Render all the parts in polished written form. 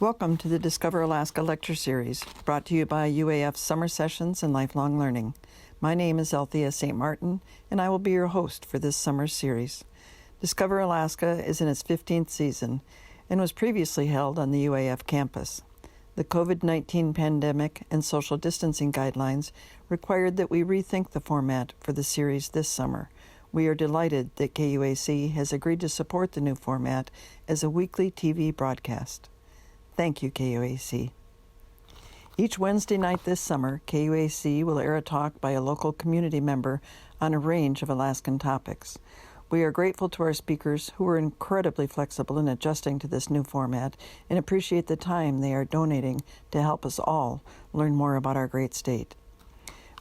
Welcome to the Discover Alaska Lecture Series, brought to you by UAF Summer Sessions and Lifelong Learning. My name is Althea St. Martin, and I will be your host for this summer series. Discover Alaska is in its 15th season and was previously held on the UAF campus. The COVID-19 pandemic and social distancing guidelines required that we rethink the format for the series this summer. We are delighted that KUAC has agreed to support the new format as a weekly TV broadcast. Thank you, KUAC. Each Wednesday night this summer, KUAC will air a talk by a local community member on a range of Alaskan topics. We are grateful to our speakers who are incredibly flexible in adjusting to this new format and appreciate the time they are donating to help us all learn more about our great state.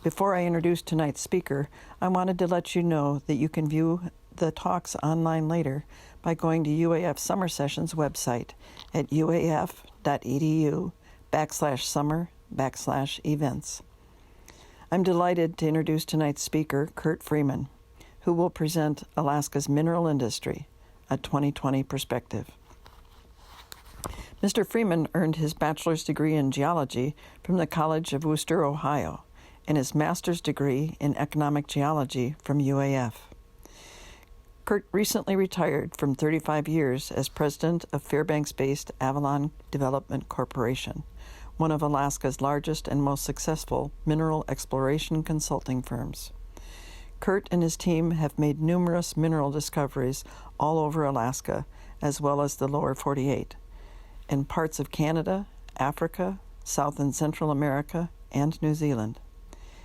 Before I introduce tonight's speaker, I wanted to let you know that you can view the talks online later by going to UAF Summer Sessions website at uaf.edu/summer/events. I'm delighted to introduce tonight's speaker, Curt Freeman, who will present Alaska's mineral industry, a 2020 perspective. Mr. Freeman earned his bachelor's degree in geology from the College of Wooster, Ohio, and his master's degree in economic geology from UAF. Curt recently retired from 35 years as president of Fairbanks-based Avalon Development Corporation, one of Alaska's largest and most successful mineral exploration consulting firms. Curt and his team have made numerous mineral discoveries all over Alaska, as well as the lower 48, in parts of Canada, Africa, South and Central America, and New Zealand.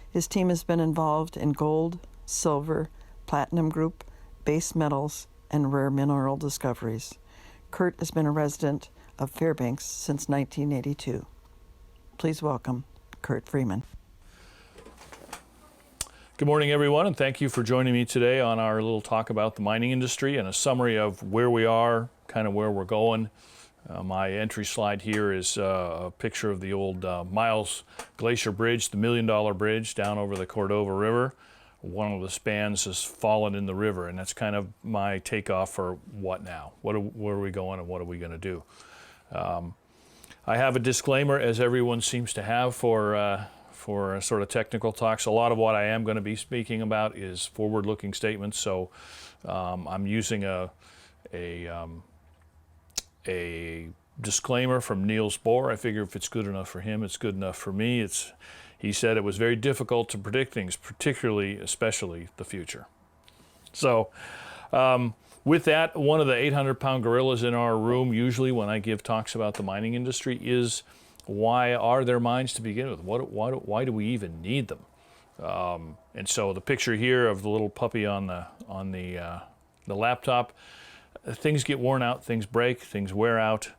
His team has been involved in gold, silver, platinum group, base metals, and rare mineral discoveries. Curt has been a resident of Fairbanks since 1982. Please welcome Curt Freeman. Good morning, everyone, and thank you for joining me today on our little talk about the mining industry and a summary of where we are, kind of where we're going. My entry slide here is a picture of the old Miles Glacier Bridge, the $1 Million Bridge down over the Cordova River. One of the spans has fallen in the river, and that's kind of my takeoff for what now? Where are we going, and what are we going to do? I have a disclaimer, as everyone seems to have for sort of technical talks. A lot of what I am going to be speaking about is forward-looking statements, so I'm using a disclaimer from Niels Bohr. I figure if it's good enough for him, it's good enough for me. He said it was very difficult to predict things, especially the future. So with that, one of the 800-pound gorillas in our room, usually when I give talks about the mining industry, is why are there mines to begin with? Why do we even need them? And so the picture here of the little puppy on the laptop, things get worn out, things break, things wear out.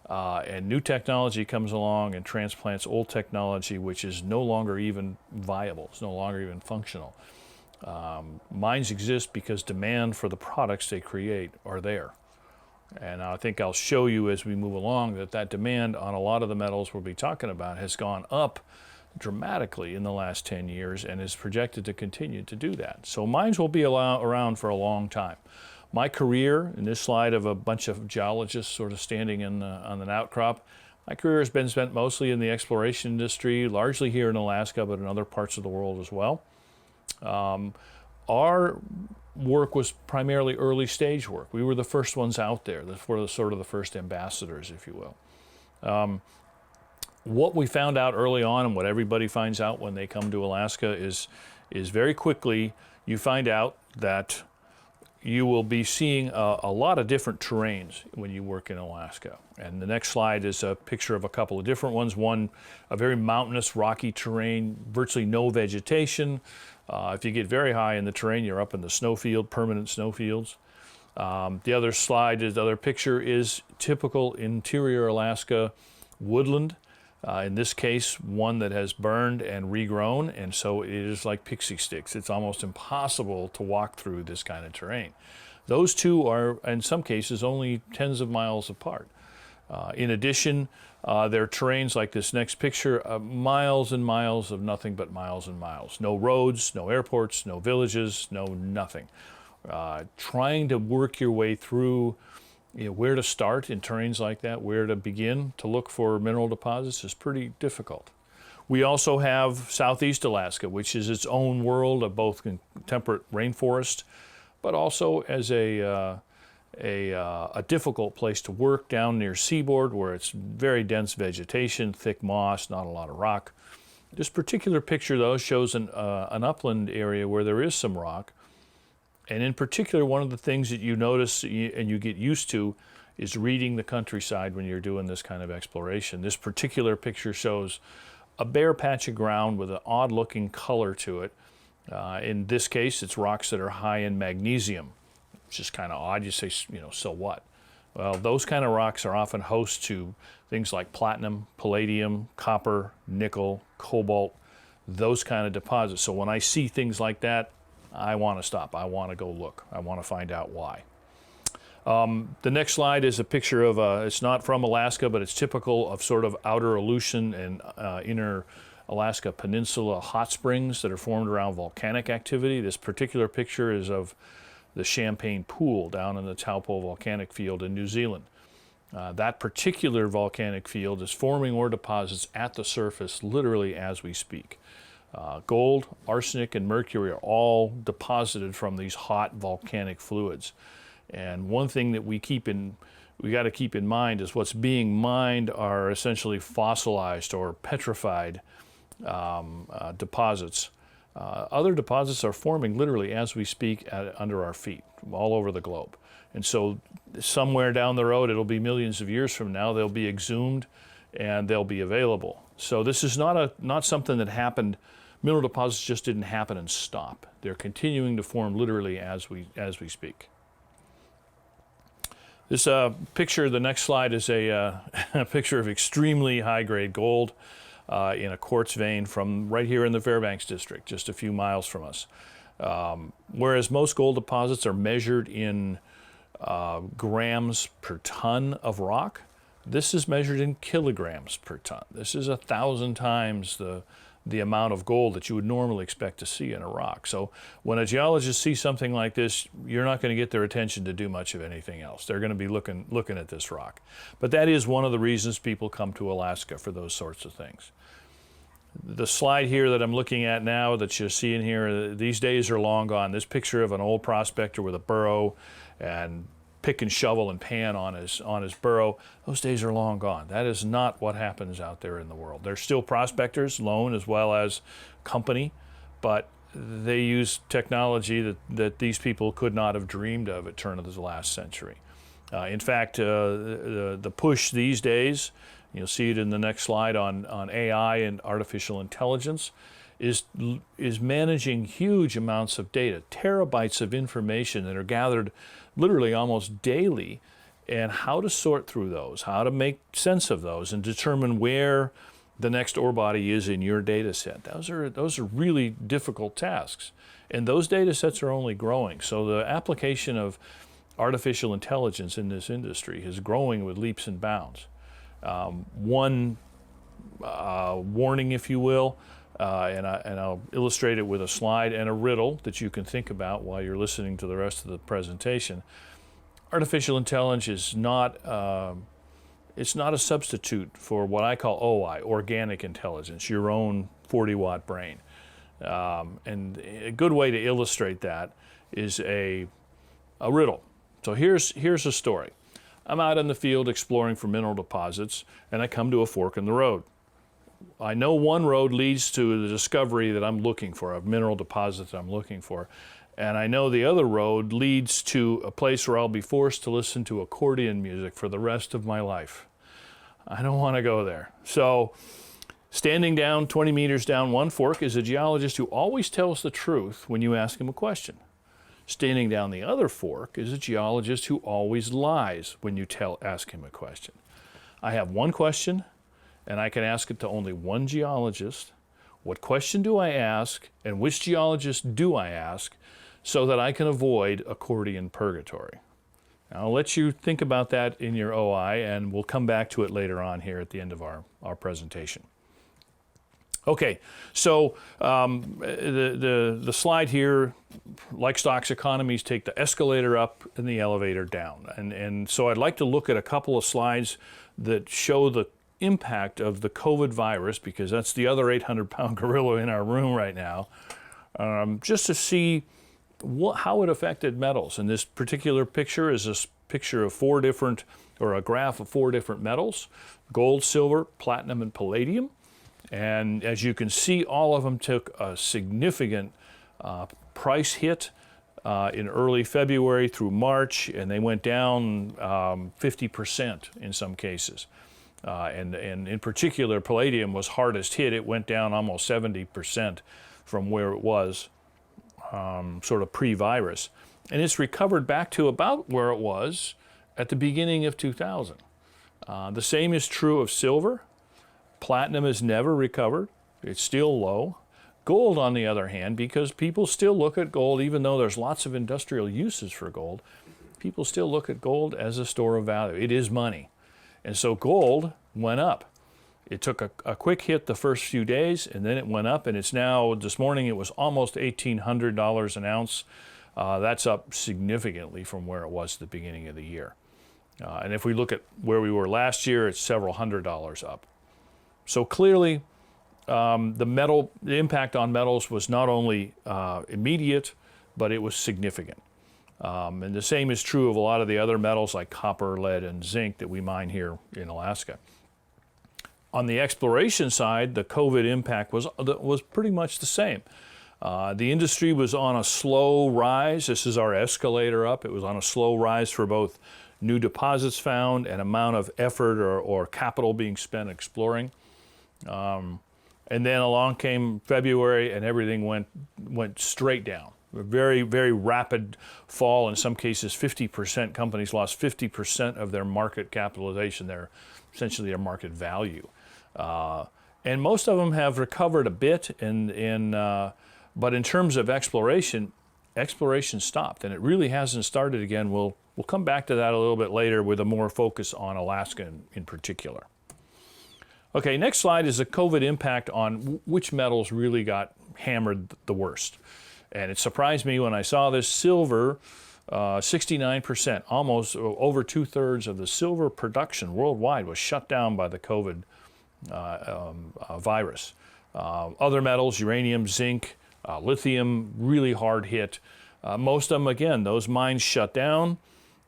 And new technology comes along and transplants old technology, which is no longer even viable. It's no longer even functional. Mines exist because demand for the products they create are there. And I think I'll show you as we move along that demand on a lot of the metals we'll be talking about has gone up dramatically in the last 10 years and is projected to continue to do that. So mines will be around for a long time. My career, in this slide of a bunch of geologists sort of standing on an outcrop, my career has been spent mostly in the exploration industry, largely here in Alaska, but in other parts of the world as well. Our work was primarily early stage work. We were the first ones out there, sort of the first ambassadors, if you will. What we found out early on, and what everybody finds out when they come to Alaska, is very quickly you find out that you will be seeing a lot of different terrains when you work in Alaska. And the next slide is a picture of a couple of different ones. One, a very mountainous, rocky terrain, virtually no vegetation. If you get very high in the terrain, you're up in the snowfield, permanent snowfields. The other picture is typical interior Alaska woodland. In this case, one that has burned and regrown, and so it is like pixie sticks. It's almost impossible to walk through this kind of terrain. Those two are, in some cases, only tens of miles apart. In addition, there are terrains like this next picture, miles and miles of nothing but miles and miles. No roads, no airports, no villages, no nothing. Trying to work your way through where to start in terrains like that, where to begin to look for mineral deposits is pretty difficult. We also have Southeast Alaska, which is its own world of both temperate rainforest, but also as a difficult place to work down near seaboard where it's very dense vegetation, thick moss, not a lot of rock. This particular picture, though, shows an upland area where there is some rock. And in particular, one of the things that you notice and you get used to is reading the countryside when you're doing this kind of exploration. This particular picture shows a bare patch of ground with an odd-looking color to it. In this case, it's rocks that are high in magnesium. It's just kind of odd. You say, so what? Well, those kind of rocks are often host to things like platinum, palladium, copper, nickel, cobalt, those kind of deposits. So when I see things like that, I want to stop. I want to go look. I want to find out why. The next slide is a picture of, it's not from Alaska, but it's typical of sort of outer Aleutian and inner Alaska Peninsula hot springs that are formed around volcanic activity. This particular picture is of the Champagne Pool down in the Taupo volcanic field in New Zealand. That particular volcanic field is forming ore deposits at the surface literally as we speak. Gold, arsenic, and mercury are all deposited from these hot volcanic fluids. And one thing that we got to keep in mind is what's being mined are essentially fossilized or petrified deposits. Other deposits are forming literally as we speak under our feet all over the globe. And so somewhere down the road, it'll be millions of years from now, they'll be exhumed and they'll be available. So this is not something that happened. Mineral deposits just didn't happen and stop. They're continuing to form literally as we speak. This picture, the next slide, is a picture of extremely high-grade gold in a quartz vein from right here in the Fairbanks district, just a few miles from us. Whereas most gold deposits are measured in grams per ton of rock, this is measured in kilograms per ton. This is 1,000 times the amount of gold that you would normally expect to see in a rock. So when a geologist sees something like this, you're not going to get their attention to do much of anything else. They're going to be looking at this rock. But that is one of the reasons people come to Alaska, for those sorts of things. The slide here that I'm looking at now that you're seeing here, these days are long gone. This picture of an old prospector with a burro and pick and shovel and pan on his burro, those days are long gone. That is not what happens out there in the world. There's still prospectors, lone as well as company, but they use technology that these people could not have dreamed of at turn of the last century. In fact, the push these days, you'll see it in the next slide on AI and artificial intelligence, is managing huge amounts of data, terabytes of information that are gathered literally almost daily, and how to sort through those, how to make sense of those, and determine where the next ore body is in your data set. Those are really difficult tasks, and those data sets are only growing. So the application of artificial intelligence in this industry is growing with leaps and bounds. One warning, if you will, and I'll illustrate it with a slide and a riddle that you can think about while you're listening to the rest of the presentation. Artificial intelligence is not it's not a substitute for what I call OI, organic intelligence, your own 40-watt brain. And a good way to illustrate that is a riddle. So here's a story. I'm out in the field exploring for mineral deposits, and I come to a fork in the road. I know one road leads to the discovery that I'm looking for, a mineral deposit that I'm looking for. And I know the other road leads to a place where I'll be forced to listen to accordion music for the rest of my life. I don't want to go there. So standing down 20 meters down one fork is a geologist who always tells the truth when you ask him a question. Standing down the other fork is a geologist who always lies when you ask him a question. I have one question, and I can ask it to only one geologist. What question do I ask, and which geologist do I ask, so that I can avoid accordion purgatory? Now, I'll let you think about that in your OI, and we'll come back to it later on here at the end of our presentation. Okay, so the slide here, like stocks, economies take the escalator up and the elevator down. And so I'd like to look at a couple of slides that show the impact of the COVID virus, because that's the other 800-pound gorilla in our room right now, just to see how it affected metals. And this particular picture is a picture of a graph of 4 different metals: gold, silver, platinum, and palladium. And as you can see, all of them took a significant price hit in early February through March, and they went down 50% in some cases. And in particular, palladium was hardest hit. It went down almost 70% from where it was sort of pre-virus. And it's recovered back to about where it was at the beginning of 2000. The same is true of silver. Platinum has never recovered. It's still low. Gold, on the other hand, because people still look at gold, even though there's lots of industrial uses for gold, people still look at gold as a store of value. It is money. And so gold went up. It took a quick hit the first few days, and then it went up, and it's now, this morning, it was almost $1,800 an ounce. That's up significantly from where it was at the beginning of the year. And if we look at where we were last year, it's several $100s up. So clearly, the impact on metals was not only immediate, but it was significant. And the same is true of a lot of the other metals like copper, lead, and zinc that we mine here in Alaska. On the exploration side, the COVID impact was pretty much the same. The industry was on a slow rise. This is our escalator up. It was on a slow rise for both new deposits found and amount of effort or capital being spent exploring. And then along came February, and everything went straight down. A very, very rapid fall. In some cases, 50%. Companies lost 50% of their market capitalization, essentially their market value. And most of them have recovered a bit, but in terms of exploration stopped, and it really hasn't started again. We'll come back to that a little bit later with a more focus on Alaska in particular. Okay, next slide is the COVID impact on which metals really got hammered the worst. And it surprised me when I saw this. Silver, 69%, almost over 2/3 of the silver production worldwide was shut down by the COVID virus. Other metals, uranium, zinc, lithium, really hard hit. Most of them, again, those mines shut down.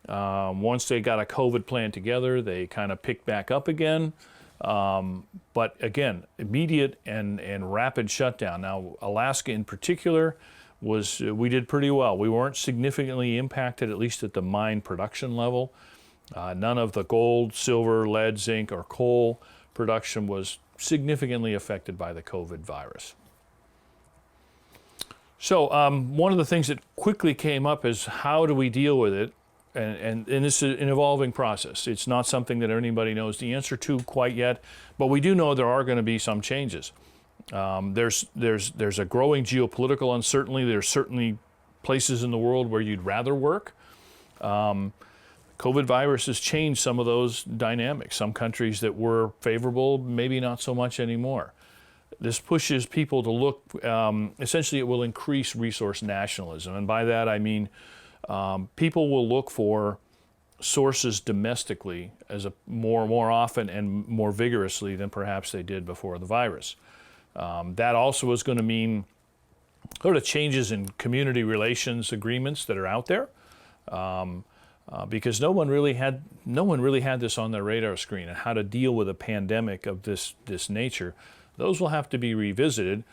Once they got a COVID plan together, they kind of picked back up again. But again, immediate and rapid shutdown. Now, Alaska in particular, we did pretty well. We weren't significantly impacted, at least at the mine production level. None of the gold, silver, lead, zinc, or coal production was significantly affected by the COVID virus. So one of the things that quickly came up is how do we deal with it? And this is an evolving process. It's not something that anybody knows the answer to quite yet, but we do know there are going to be some changes. There's a growing geopolitical uncertainty. There's certainly places in the world where you'd rather work. COVID virus has changed some of those dynamics. Some countries that were favorable, maybe not so much anymore. This pushes people to look, essentially it will increase resource nationalism. And by that I mean people will look for sources domestically as more often and more vigorously than perhaps they did before the virus. That also is going to mean sort of changes in community relations agreements that are out there, because no one really had this on their radar screen, and how to deal with a pandemic of this nature. Those will have to be revisited.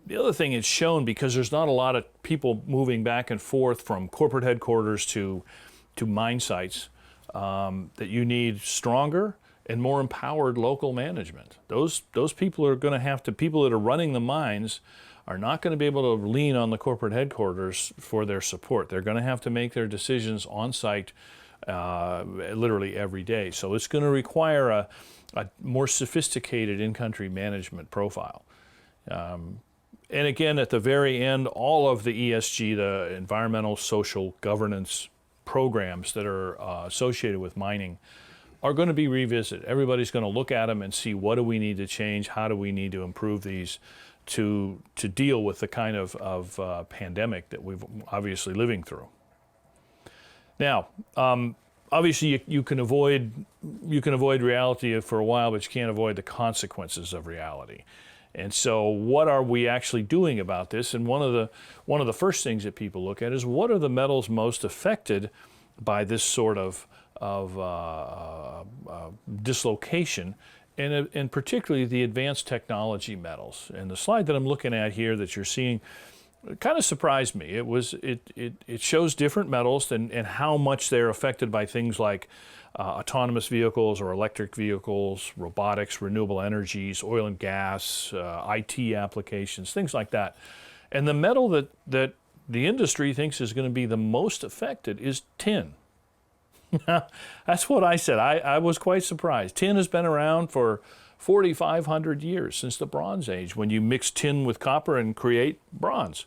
The other thing it's shown, because there's not a lot of people moving back and forth from corporate headquarters to mine sites, that you need stronger and more empowered local management. Those people are going to have to, people that are running the mines are not going to be able to lean on the corporate headquarters for their support. They're going to have to make their decisions on site literally every day. So it's going to require a more sophisticated in-country management profile. And again, at the very end, all of the ESG, the environmental, social, governance programs that are associated with mining are going to be revisited. Everybody's going to look at them and see, what do we need to change? How do we need to improve these to deal with the kind of pandemic that we've obviously living through? Now, obviously you can avoid reality for a while, but you can't avoid the consequences of reality. And so what are we actually doing about this? And one of the first things that people look at is, what are the metals most affected by this sort of dislocation, and particularly the advanced technology metals. And the slide that I'm looking at here that you're seeing kind of surprised me. It shows different metals and how much they're affected by things like autonomous vehicles or electric vehicles, robotics, renewable energies, oil and gas, IT applications, things like that. And the metal that the industry thinks is going to be the most affected is tin. That's what I said. I was quite surprised. Tin has been around for 4,500 years, since the Bronze Age, when you mix tin with copper and create bronze.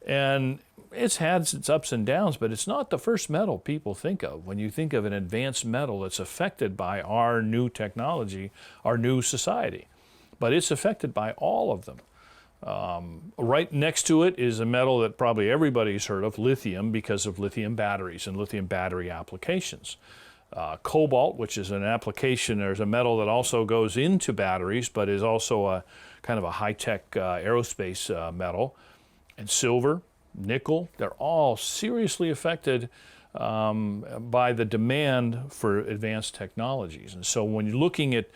And it's had its ups and downs, but it's not the first metal people think of when you think of an advanced metal that's affected by our new technology, our new society. But it's affected by all of them. Right next to it is a metal that probably everybody's heard of, lithium, because of lithium batteries and lithium battery applications. Cobalt, which is an application, there's a metal that also goes into batteries, but is also a kind of a high-tech aerospace metal. And silver, nickel, they're all seriously affected by the demand for advanced technologies. And so when you're looking at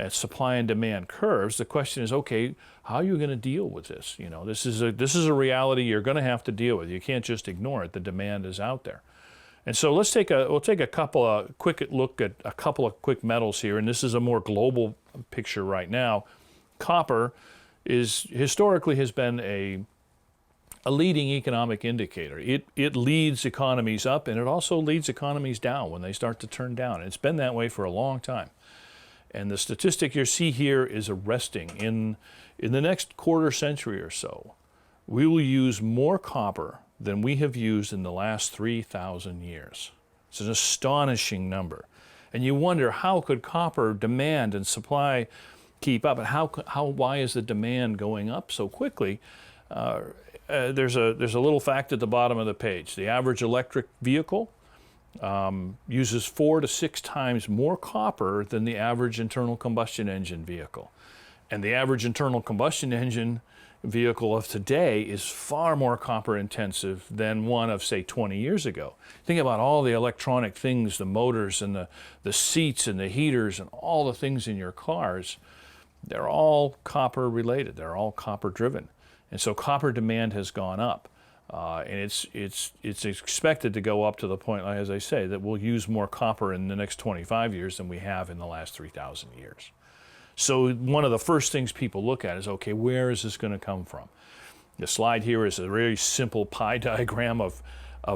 supply and demand curves, the question is, okay, how are you going to deal with this? You know, this is a reality you're going to have to deal with. You can't just ignore it. The demand is out there. And so we'll take a couple of quick look at a couple of quick metals here, and this is a more global picture right now. Copper historically has been a leading economic indicator. It leads economies up, and it also leads economies down when they start to turn down. And it's been that way for a long time. And the statistic you see here is arresting. In the next quarter century or so, we will use more copper than we have used in the last 3,000 years. It's an astonishing number. And you wonder, how could copper demand and supply keep up? And why is the demand going up so quickly? There's a little fact at the bottom of the page. The average electric vehicle uses 4 to 6 times more copper than the average internal combustion engine vehicle. And the average internal combustion engine vehicle of today is far more copper intensive than one of, say, 20 years ago. Think about all the electronic things, the motors and the seats and the heaters and all the things in your cars. They're all copper related. They're all copper driven. And so copper demand has gone up. And it's expected to go up to the point, as I say, that we'll use more copper in the next 25 years than we have in the last 3,000 years. So one of the first things people look at is, okay, where is this going to come from? The slide here is a very simple pie diagram of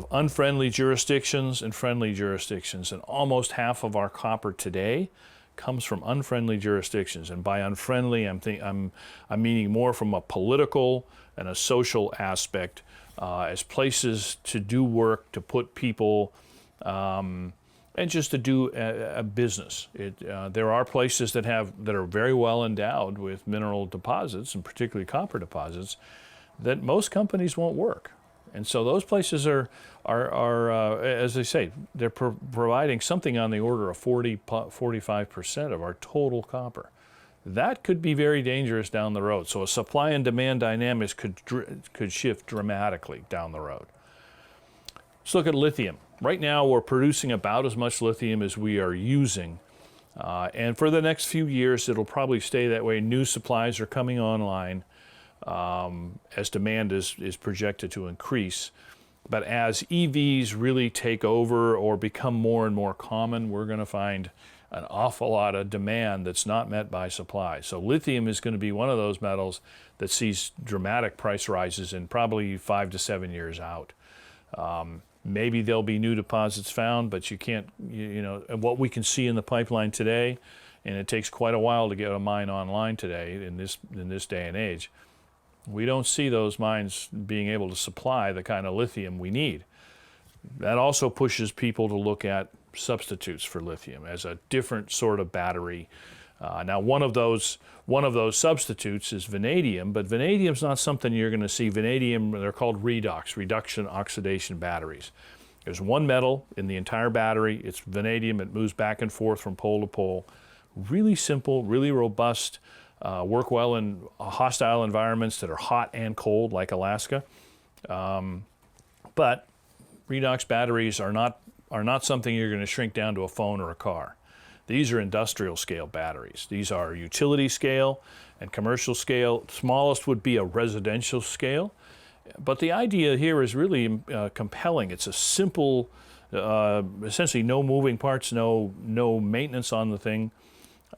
unfriendly jurisdictions and friendly jurisdictions. And almost half of our copper today comes from unfriendly jurisdictions. And by unfriendly, I'm meaning more from a political and a social aspect, as places to do work, to put people, and just to do a business. There are places that are very well endowed with mineral deposits, and particularly copper deposits, that most companies won't work. And so those places are as I say, they're providing something on the order of 45% of our total copper. That could be very dangerous down the road. So a supply and demand dynamics could shift dramatically down the road. Let's look at lithium. Right now, we're producing about as much lithium as we are using. And for the next few years, it'll probably stay that way. New supplies are coming online as demand is projected to increase. But as EVs really take over or become more and more common, we're going to find an awful lot of demand that's not met by supply. So lithium is going to be one of those metals that sees dramatic price rises in probably 5 to 7 years out. Maybe there'll be new deposits found, but you can't, what we can see in the pipeline today, and it takes quite a while to get a mine online today in this day and age. We don't see those mines being able to supply the kind of lithium we need. That also pushes people to look at substitutes for lithium as a different sort of battery. Now, one of those substitutes is vanadium, but vanadium's not something you're going to see. Vanadium, they're called redox, reduction oxidation batteries. There's one metal in the entire battery. It's vanadium. It moves back and forth from pole to pole. Really simple, really robust, work well in hostile environments that are hot and cold, like Alaska. But redox batteries are not something you're going to shrink down to a phone or a car. These are industrial scale batteries. These are utility scale and commercial scale. Smallest would be a residential scale. But the idea here is really compelling. It's a simple, essentially no moving parts, no maintenance on the thing.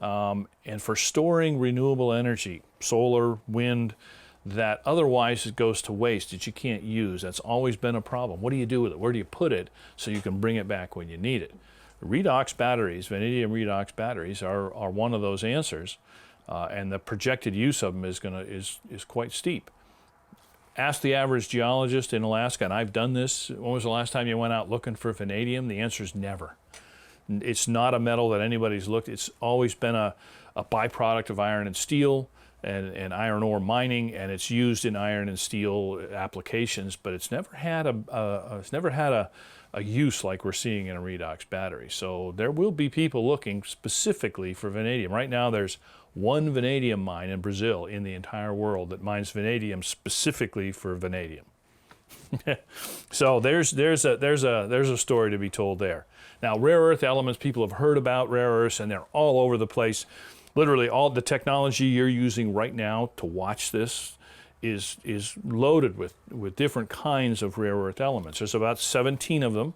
And for storing renewable energy, solar, wind, that otherwise it goes to waste, that you can't use. That's always been a problem. What do you do with it? Where do you put it so you can bring it back when you need it? Redox batteries, vanadium redox batteries, are one of those answers, and the projected use of them is quite steep. Ask the average geologist in Alaska, and I've done this. When was the last time you went out looking for vanadium? The answer is never. It's not a metal that anybody's looked. It's always been a byproduct of iron and steel and iron ore mining, and it's used in iron and steel applications, but it's never had a use like we're seeing in a redox battery. So there will be people looking specifically for vanadium. Right now there's one vanadium mine in Brazil in the entire world that mines vanadium specifically for vanadium. So there's a story to be told there. Now, rare earth elements, people have heard about rare earths, and they're all over the place. Literally all the technology you're using right now to watch this is loaded with different kinds of rare earth elements. There's about 17 of them,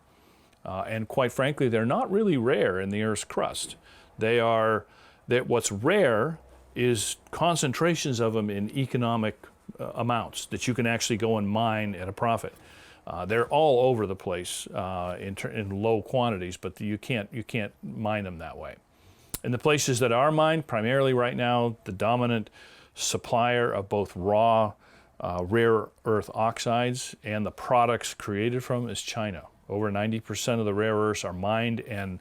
and quite frankly, they're not really rare in the Earth's crust. What's rare is concentrations of them in economic amounts that you can actually go and mine at a profit. They're all over the place in low quantities, but you can't mine them that way. In the places that are mined, primarily right now, the dominant supplier of both raw rare earth oxides and the products created from them is China. Over 90% of the rare earths are mined and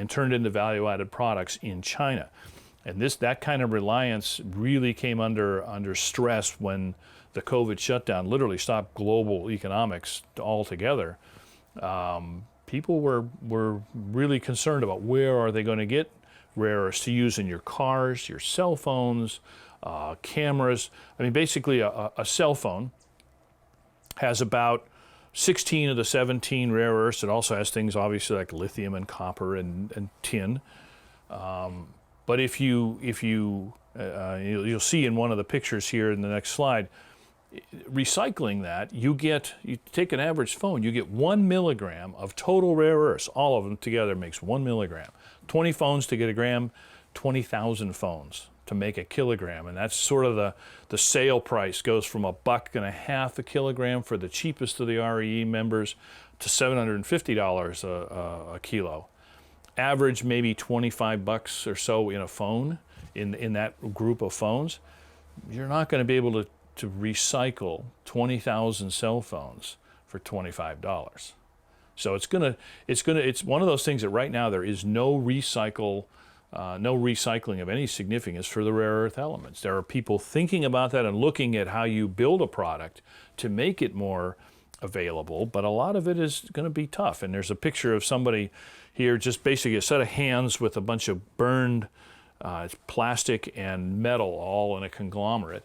turned into value-added products in China. And that kind of reliance really came under stress when the COVID shutdown literally stopped global economics altogether. People were really concerned about where are they going to get rare earths to use in your cars, your cell phones, cameras. I mean, basically a cell phone has about 16 of the 17 rare earths. It also has things obviously like lithium and copper and tin. But if you'll see in one of the pictures here in the next slide, recycling that, you take an average phone, you get 1 milligram of total rare earths. All of them together makes 1 milligram. 20 phones to get a gram, 20,000 phones to make a kilogram. And that's sort of the sale price, goes from $1.50 a kilogram for the cheapest of the REE members to $750 a kilo. Average maybe $25 or so in a phone, in that group of phones. You're not going to be able to recycle 20,000 cell phones for $25. So it's one of those things that right now there is no recycling of any significance for the rare earth elements. There are people thinking about that and looking at how you build a product to make it more available, but a lot of it is going to be tough. And there's a picture of somebody here, just basically a set of hands with a bunch of burned plastic and metal all in a conglomerate.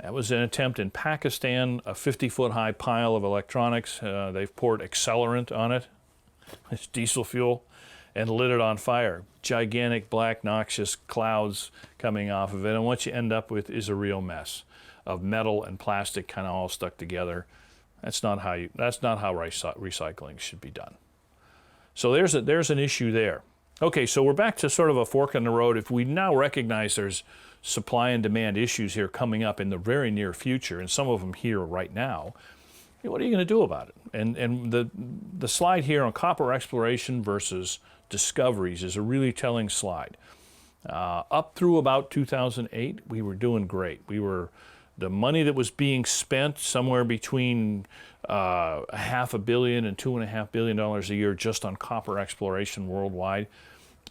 That was an attempt in Pakistan, a 50-foot-high pile of electronics. They've poured accelerant on it, it's diesel fuel, and lit it on fire. Gigantic black noxious clouds coming off of it, and what you end up with is a real mess of metal and plastic kind of all stuck together. That's not how recycling should be done. So there's an issue there. Okay, so we're back to sort of a fork in the road. If we now recognize there's supply and demand issues here coming up in the very near future, and some of them here right now, what are you going to do about it? And the slide here on copper exploration versus discoveries is a really telling slide. Up through about 2008, we were doing great. We were The money that was being spent, somewhere between $500 million and $2.5 billion a year just on copper exploration worldwide,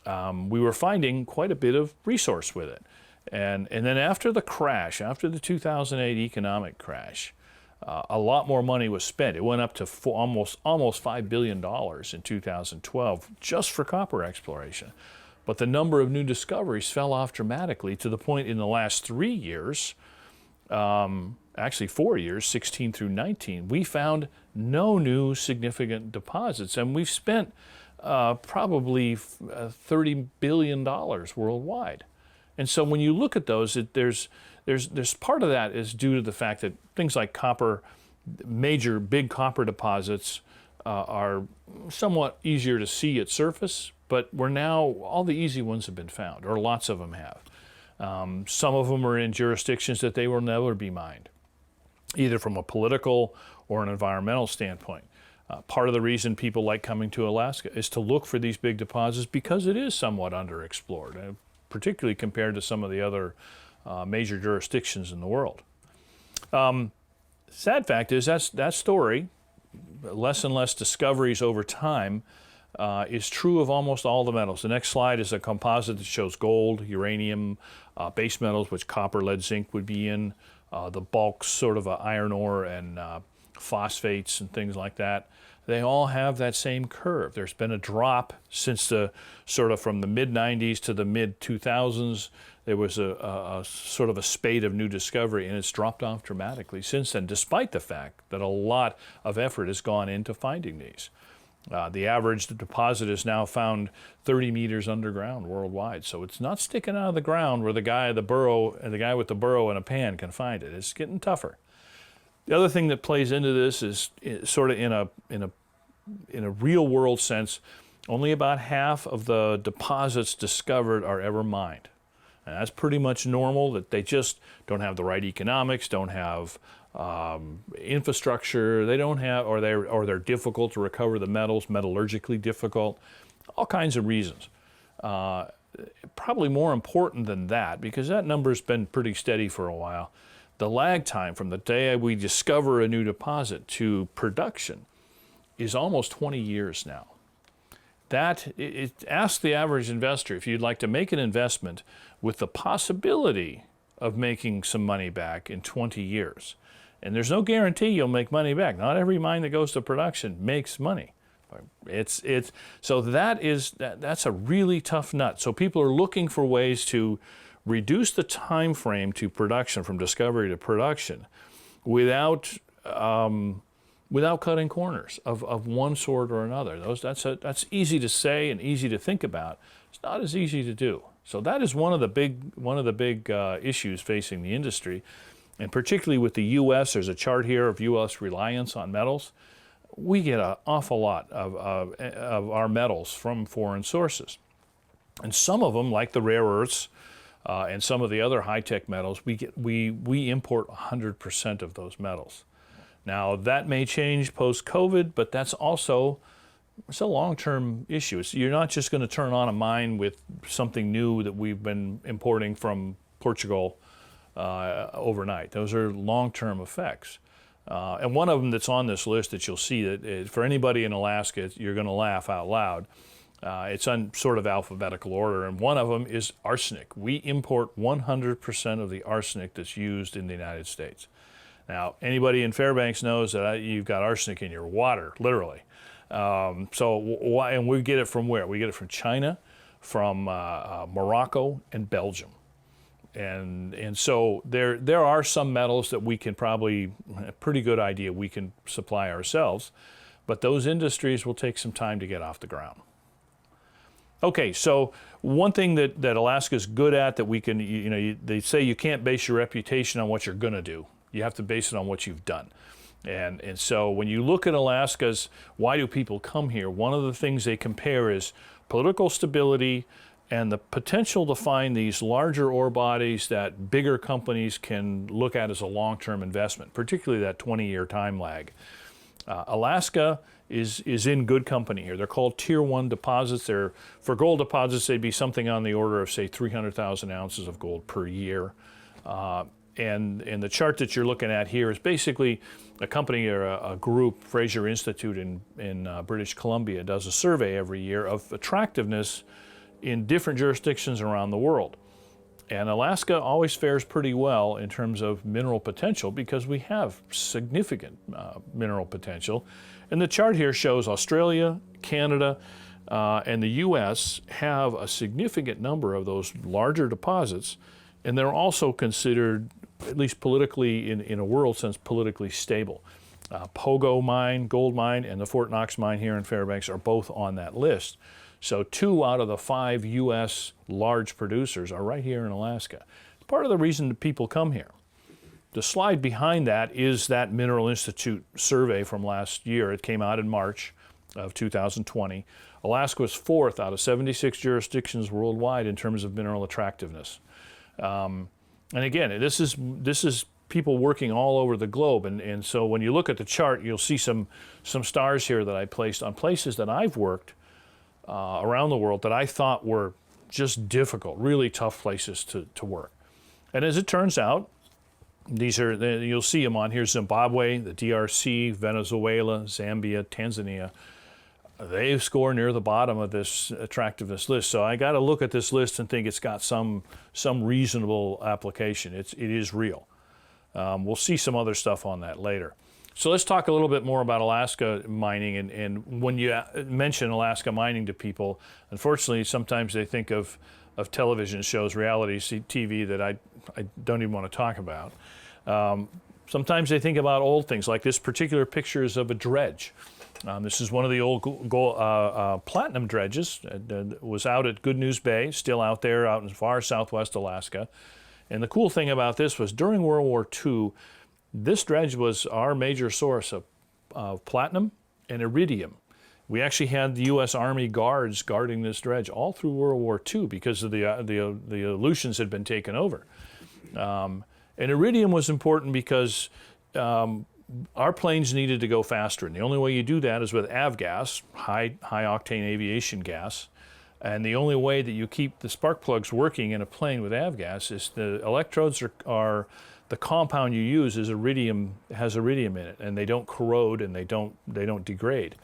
we were finding quite a bit of resource with it. And then after the crash, after the 2008 economic crash, a lot more money was spent. It went up to almost $5 billion in 2012 just for copper exploration. But the number of new discoveries fell off dramatically to the point in the last 3 years, actually 4 years, 16 through 19, we found no new significant deposits. And we've spent probably $30 billion worldwide. And so when you look at those, there's part of that is due to the fact that things like copper, major big copper deposits are somewhat easier to see at surface, but we're now, all the easy ones have been found, or lots of them have. Some of them are in jurisdictions that they will never be mined, either from a political or an environmental standpoint. Part of the reason people like coming to Alaska is to look for these big deposits because it is somewhat underexplored, particularly compared to some of the other major jurisdictions in the world. Sad fact is that story, less and less discoveries over time, is true of almost all the metals. The next slide is a composite that shows gold, uranium, base metals, which copper, lead, zinc would be in, the bulks, sort of iron ore and phosphates and things like that. They all have that same curve. There's been a drop since the sort of from the mid-90s to the mid-2000s. There was a sort of a spate of new discovery, and it's dropped off dramatically since then, despite the fact that a lot of effort has gone into finding these. The average deposit is now found 30 meters underground worldwide, so it's not sticking out of the ground where the guy with the burrow and a pan can find it. It's getting tougher. The other thing that plays into this is sort of in a real world sense, only about half of the deposits discovered are ever mined. And that's pretty much normal, that they just don't have the right economics, don't have infrastructure, they don't have, or they're difficult to recover the metals, metallurgically difficult, all kinds of reasons. Probably more important than that, because that number's been pretty steady for a while, the lag time from the day we discover a new deposit to production is almost 20 years now. Ask the average investor if you'd like to make an investment with the possibility of making some money back in 20 years. And there's no guarantee you'll make money back. Not every mine that goes to production makes money. So that's a really tough nut. So people are looking for ways to reduce the time frame to production, from discovery to production, without cutting corners of one sort or another. That's easy to say and easy to think about. It's not as easy to do. So that is one of the big issues facing the industry, and particularly with the U.S. There's a chart here of U.S. reliance on metals. We get an awful lot of our metals from foreign sources, and some of them, like the rare earths and some of the other high-tech metals, we import 100% of those metals. Now, that may change post-COVID, but it's a long-term issue. You're not just going to turn on a mine with something new that we've been importing from Portugal overnight. Those are long-term effects. And one of them that's on this list that you'll see, that for anybody in Alaska, you're going to laugh out loud. It's on sort of alphabetical order, and one of them is arsenic. We import 100% of the arsenic that's used in the United States. Now, anybody in Fairbanks knows that you've got arsenic in your water, literally. And we get it from where? We get it from China, from Morocco, and Belgium. And so there are some metals that we can probably, a pretty good idea, we can supply ourselves, but those industries will take some time to get off the ground. Okay, so one thing that Alaska's good at, that we can, they say you can't base your reputation on what you're going to do. You have to base it on what you've done. And so when you look at Alaska's, why do people come here? One of the things they compare is political stability and the potential to find these larger ore bodies that bigger companies can look at as a long-term investment, particularly that 20-year time lag. Alaska is in good company here. They're called Tier 1 deposits. For gold deposits, they'd be something on the order of, say, 300,000 ounces of gold per year. the chart that you're looking at here is basically a company or a group, Fraser Institute in British Columbia, does a survey every year of attractiveness in different jurisdictions around the world. And Alaska always fares pretty well in terms of mineral potential because we have significant mineral potential. And the chart here shows Australia, Canada, and the U.S. have a significant number of those larger deposits, and they're also considered, at least politically, in a world sense, politically stable. Pogo mine, gold mine, and the Fort Knox mine here in Fairbanks are both on that list. So 2 out of the 5 U.S. large producers are right here in Alaska. It's part of the reason that people come here. The slide behind that is that Mineral Institute survey from last year. It came out in March of 2020. Alaska was 4th out of 76 jurisdictions worldwide in terms of mineral attractiveness. And again, this is people working all over the globe. And so when you look at the chart, you'll see some stars here that I placed on places that I've worked around the world that I thought were just difficult, really tough places to work. And as it turns out, you'll see them on here: Zimbabwe, the DRC, Venezuela, Zambia, Tanzania. They score near the bottom of this attractiveness list. So I got to look at this list and think it's got some reasonable application. It is real. We'll see some other stuff on that later. So let's talk a little bit more about Alaska mining. And when you mention Alaska mining to people, unfortunately, sometimes they think of television shows, reality TV that I don't even want to talk about. Sometimes they think about old things, like this particular picture is of a dredge. This is one of the old platinum dredges. It was out at Good News Bay, still out there, out in far southwest Alaska. And the cool thing about this was during World War II, this dredge was our major source of platinum and iridium. We actually had the U.S. Army guards guarding this dredge all through World War II because of the Aleutians had been taken over. And iridium was important because our planes needed to go faster, and the only way you do that is with avgas, high octane aviation gas. And the only way that you keep the spark plugs working in a plane with avgas is the electrodes are the compound you use has iridium in it, and they don't corrode and they don't degrade.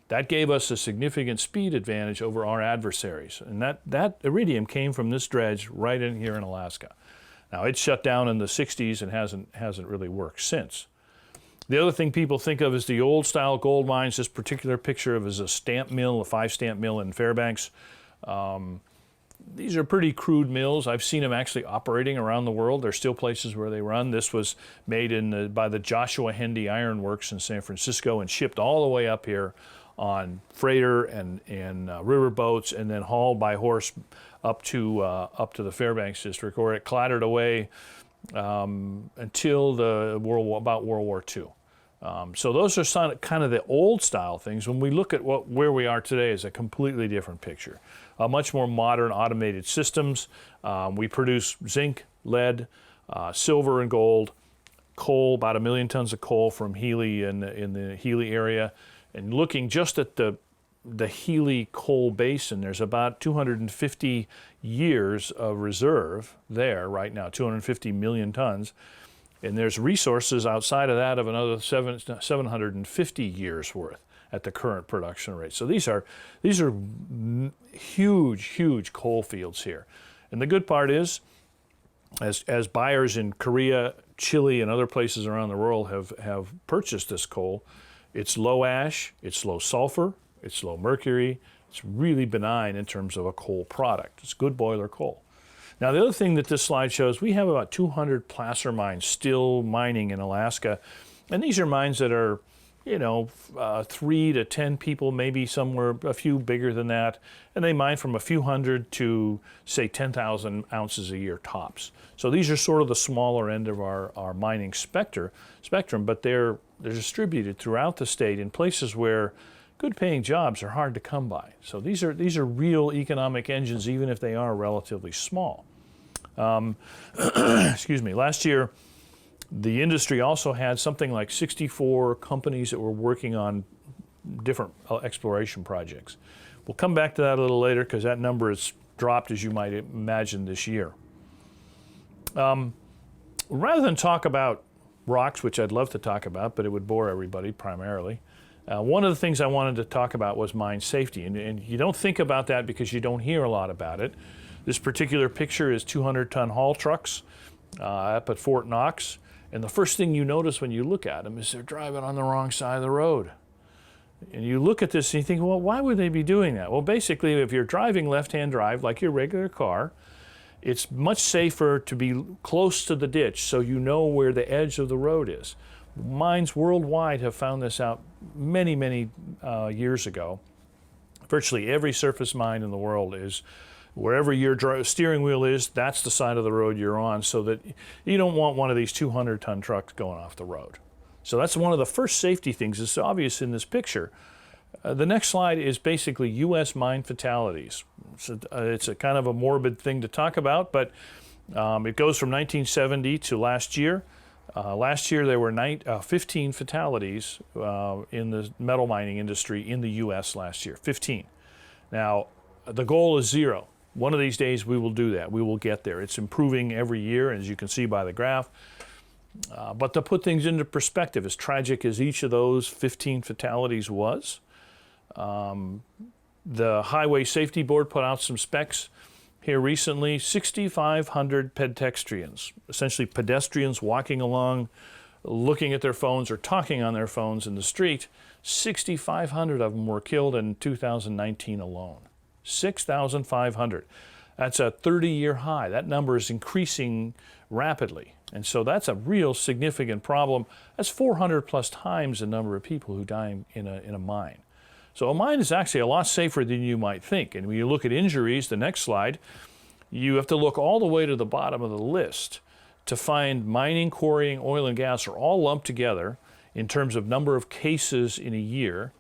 That gave us a significant speed advantage over our adversaries, and that iridium came from this dredge right in here in Alaska. Now it shut down in the 60s and hasn't really worked since. The other thing people think of is the old style gold mines. This particular picture of is a stamp mill, a 5-stamp mill in Fairbanks. These are pretty crude mills. I've seen them actually operating around the world. There's still places where they run. This was made by the Joshua Hendy Iron Works in San Francisco and shipped all the way up here on freighter and river boats, and then hauled by horse up to the Fairbanks district, where it clattered away until about World War II. So those are kind of the old style things. When we look at where we are today, is a completely different picture. Much more modern automated systems. We produce zinc, lead, silver and gold, coal, about 1 million tons of coal from Healy in the Healy area. And looking just at the Healy coal basin, there's about 250 years of reserve there right now, 250 million tons. And there's resources outside of that of another 750 years worth at the current production rate. So these are huge coal fields here. And the good part is, as buyers in Korea, Chile, and other places around the world have purchased this coal, it's low ash, it's low sulfur, it's low mercury. It's really benign in terms of a coal product. It's good boiler coal. Now, the other thing that this slide shows, we have about 200 placer mines still mining in Alaska. And these are mines that are, 3 to 10 people, maybe somewhere a few bigger than that. And they mine from a few hundred to, say, 10,000 ounces a year tops. So these are sort of the smaller end of our mining spectrum, but they're distributed throughout the state in places where good paying jobs are hard to come by. So these are real economic engines, even if they are relatively small. Excuse me, last year, the industry also had something like 64 companies that were working on different exploration projects. We'll come back to that a little later because that number has dropped, as you might imagine, this year. rather than talk about rocks, which I'd love to talk about, but it would bore everybody primarily, one of the things I wanted to talk about was mine safety. And you don't think about that because you don't hear a lot about it. This particular picture is 200-ton haul trucks up at Fort Knox. And the first thing you notice when you look at them is they're driving on the wrong side of the road. And you look at this and you think, well, why would they be doing that? Well, basically, if you're driving left-hand drive like your regular car, it's much safer to be close to the ditch so you know where the edge of the road is. Mines worldwide have found this out many, many years ago. Virtually every surface mine in the world is wherever your steering wheel is, that's the side of the road you're on, so that you don't want one of these 200-ton trucks going off the road. So that's one of the first safety things. It's obvious in this picture. The next slide is basically U.S. mine fatalities. It's a kind of a morbid thing to talk about, but it goes from 1970 to last year. Last year there were 15 fatalities in the metal mining industry in the U.S. last year, 15. Now, the goal is 0. One of these days we will do that. We will get there. It's improving every year, as you can see by the graph. But to put things into perspective, as tragic as each of those 15 fatalities was, the Highway Safety Board put out some specs here recently. 6,500 pedestrians, essentially pedestrians walking along, looking at their phones or talking on their phones in the street. 6,500 of them were killed in 2019 alone. 6,500. That's a 30-year high. That number is increasing rapidly. And so that's a real significant problem. That's 400 plus times the number of people who die in a mine. So a mine is actually a lot safer than you might think. And when you look at injuries, the next slide, you have to look all the way to the bottom of the list to find mining, quarrying, oil and gas are all lumped together in terms of number of cases in a year.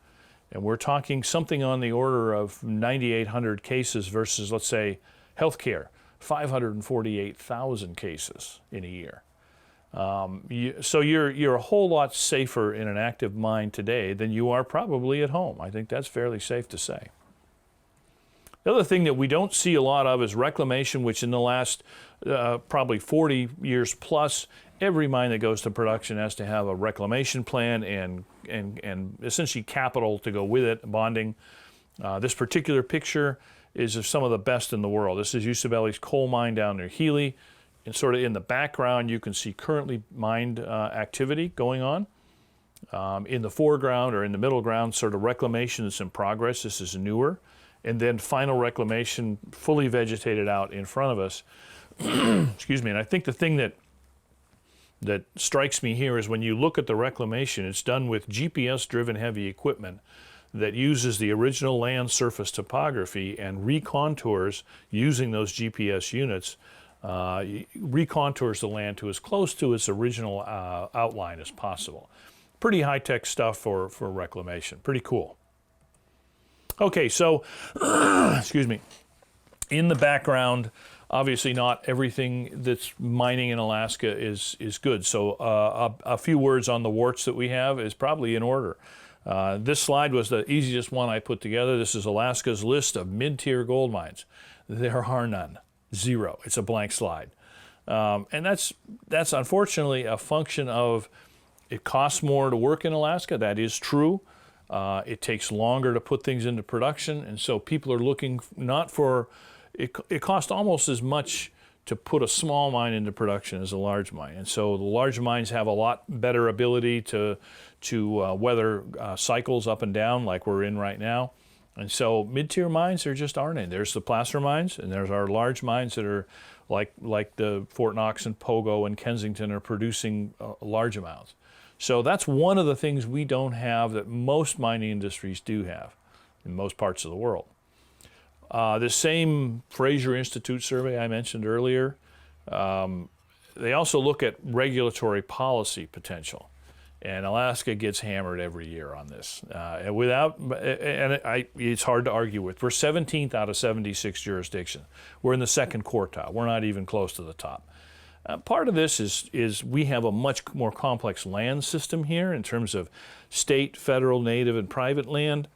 And we're talking something on the order of 9,800 cases versus, let's say, healthcare, 548,000 cases in a year. So you're a whole lot safer in an active mine today than you are probably at home. I think that's fairly safe to say. The other thing that we don't see a lot of is reclamation, which in the last probably 40 years plus, every mine that goes to production has to have a reclamation plan and essentially capital to go with it, bonding. This particular picture is of some of the best in the world. This is Usabelli's coal mine down near Healy. And sort of in the background, you can see currently mined activity going on. In the foreground or in the middle ground, sort of reclamation is in progress. This is newer. And then final reclamation, fully vegetated out in front of us. Excuse me. And I think the thing that strikes me here is when you look at the reclamation, it's done with GPS-driven heavy equipment that uses the original land surface topography and recontours using those GPS units, recontours the land to as close to its original outline as possible. Pretty high-tech stuff for reclamation. Pretty cool. Okay, so, excuse me, in the background, obviously not everything that's mining in Alaska is good. So a few words on the warts that we have is probably in order. This slide was the easiest one I put together. This is Alaska's list of mid-tier gold mines. There are none. 0. It's a blank slide. And that's unfortunately a function of it costs more to work in Alaska. That is true. It takes longer to put things into production. And so people are looking not for, it costs almost as much to put a small mine into production as a large mine. And so the large mines have a lot better ability to weather cycles up and down like we're in right now. And so mid-tier mines, there just aren't any. There's the placer mines, and there's our large mines that are like the Fort Knox and Pogo and Kensington are producing large amounts. So that's one of the things we don't have that most mining industries do have in most parts of the world. The same Fraser Institute survey I mentioned earlier, they also look at regulatory policy potential. And Alaska gets hammered every year on this. It's hard to argue with. We're 17th out of 76 jurisdictions. We're in the second quartile. We're not even close to the top. Part of this is we have a much more complex land system here in terms of state, federal, native, and private land,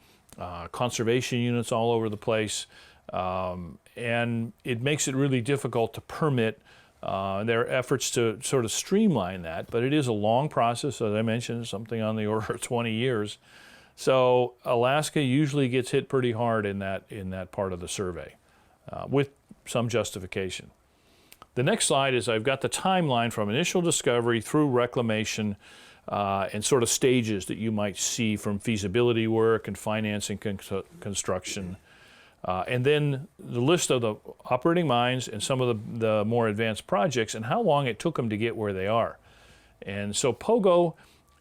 conservation units all over the place, and it makes it really difficult to permit There are efforts to sort of streamline that, but it is a long process. As I mentioned, something on the order of 20 years. So Alaska usually gets hit pretty hard in that part of the survey, with some justification. The next slide is I've got the timeline from initial discovery through reclamation and sort of stages that you might see from feasibility work and financing construction. And then the list of the operating mines and some of the more advanced projects and how long it took them to get where they are. And so Pogo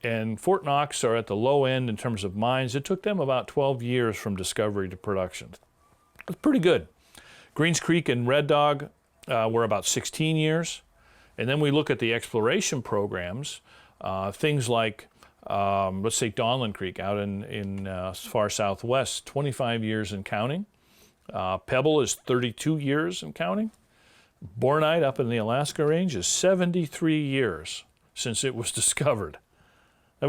and Fort Knox are at the low end in terms of mines. It took them about 12 years from discovery to production. It's pretty good. Greens Creek and Red Dog were about 16 years. And then we look at the exploration programs, things like, let's say Donlin Creek out in far southwest, 25 years and counting. Pebble is 32 years and counting. Bornite up in the Alaska range is 73 years since it was discovered. It